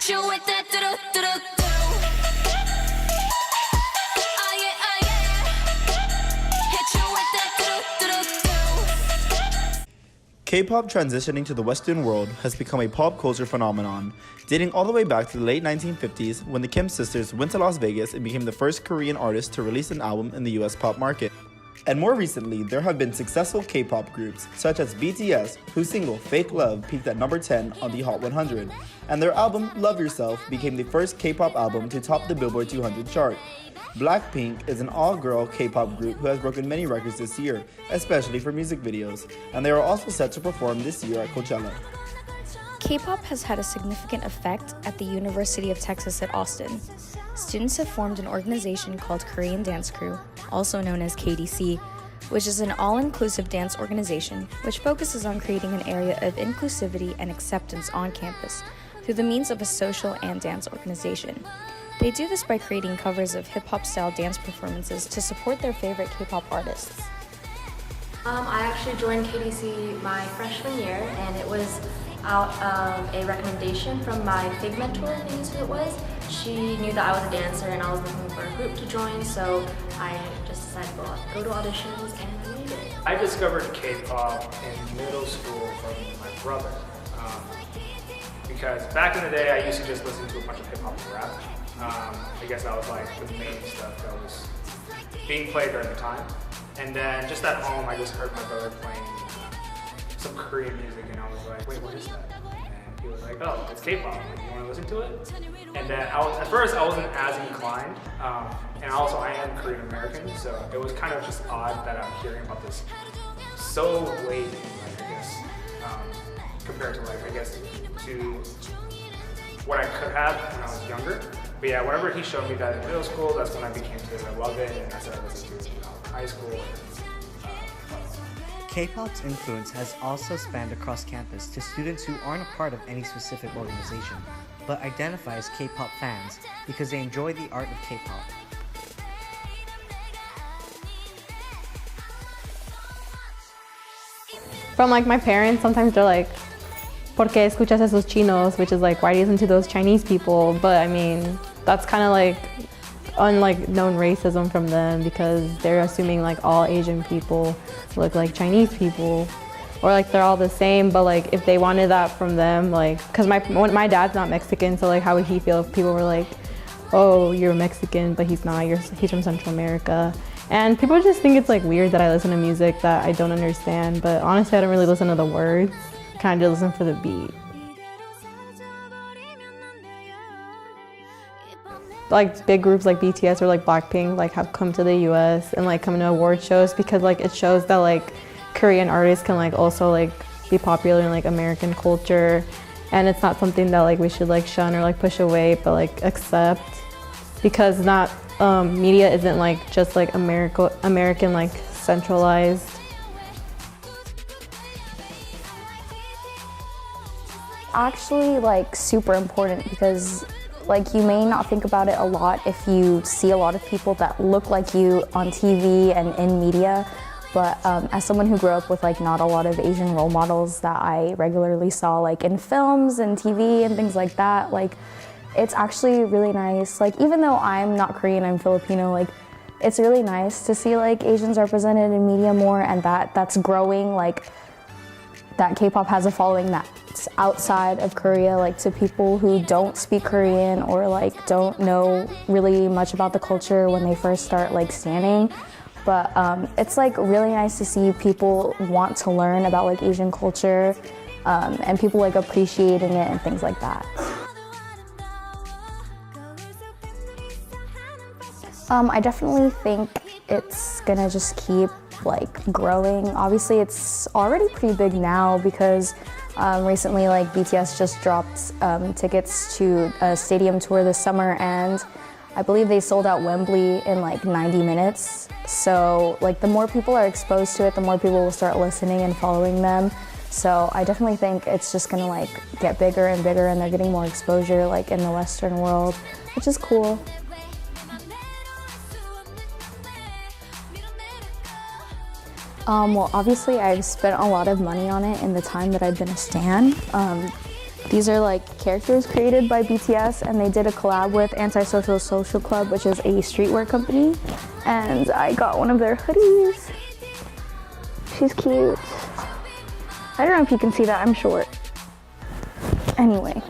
Hit you with that do-do-do-do-do. Oh yeah, oh yeah. Hit you with that do-do-do-do-do. K-pop transitioning to the Western world has become a pop culture phenomenon, dating all the way back to the late 1950s when the Kim sisters went to Las Vegas and became the first Korean artist to release an album in the US pop market. And more recently, there have been successful K-pop groups such as BTS, whose single Fake Love peaked at number 10 on the Hot 100, and their album Love Yourself became the first K-pop album to top the Billboard 200 chart. Blackpink is an all-girl K-pop group who has broken many records this year, especially for music videos, and they are also set to perform this year at Coachella. K-pop has had a significant effect at the University of Texas at Austin. Students have formed an organization called Korean Dance Crew, also known as KDC, which is an all-inclusive dance organization which focuses on creating an area of inclusivity and acceptance on campus through the means of a social and dance organization. They do this by creating covers of hip-hop style dance performances to support their favorite K-pop artists. I actually joined KDC my freshman year, and it was out of a recommendation from my FIG mentor, I think is who it was. She knew that I was a dancer and I was looking for a group to join, so I just decided to go to auditions and I made it. I discovered K-pop in middle school from my brother. Because back in the day I used to just listen to a bunch of hip-hop and rap. I guess that was like the main stuff that was being played during the time. And then just at home I just heard my brother playing some Korean music and I was like, wait, what is that? And he was like, oh, it's K-pop, you want to listen to it? And then at first I wasn't as inclined, and also I am Korean American, so it was kind of just odd that I'm hearing about this so late, like, I guess, compared to like, I guess, to what I could have when I was younger. But yeah, whenever he showed me that in middle school, that's when I became to love it, and I started listening to it in high school. K-pop's influence has also spanned across campus to students who aren't a part of any specific organization, but identify as K-pop fans because they enjoy the art of K-pop. From like my parents, sometimes they're like, ¿por qué escuchas esos chinos? Which is like, why do you listen to those Chinese people? But I mean, that's kind of like known racism from them because they're assuming like all Asian people look like Chinese people or like they're all the same, but like if they wanted that from them, like, cause my dad's not Mexican, so like how would he feel if people were like, oh, you're Mexican, but he's not, he's from Central America. And people just think it's like weird that I listen to music that I don't understand, but honestly I don't really listen to the words, kind of listen for the beat. Like big groups like BTS or like Blackpink like have come to the US and like come to award shows because like it shows that like Korean artists can like also like be popular in like American culture, and it's not something that like we should like shun or like push away, but like accept, because not media isn't like just like American like centralized. Actually like super important because like you may not think about it a lot if you see a lot of people that look like you on TV and in media, but as someone who grew up with like not a lot of Asian role models that I regularly saw like in films and TV and things like that, like it's actually really nice. Like even though I'm not Korean, I'm Filipino, like it's really nice to see like Asians represented in media more, and that's growing, like that K-pop has a following that's outside of Korea, like to people who don't speak Korean or like don't know really much about the culture when they first start like standing. But it's like really nice to see people want to learn about like Asian culture and people like appreciating it and things like that. I definitely think it's gonna just keep like growing. Obviously it's already pretty big now because recently like BTS just dropped tickets to a stadium tour this summer, and I believe they sold out Wembley in like 90 minutes. So like the more people are exposed to it, the more people will start listening and following them. So I definitely think it's just gonna like get bigger and bigger, and they're getting more exposure like in the Western world, which is cool. Well, obviously I've spent a lot of money on it in the time that I've been a stan. These are like characters created by BTS, and they did a collab with Antisocial Social Club, which is a streetwear company. And I got one of their hoodies. She's cute. I don't know if you can see that, I'm short. Anyway,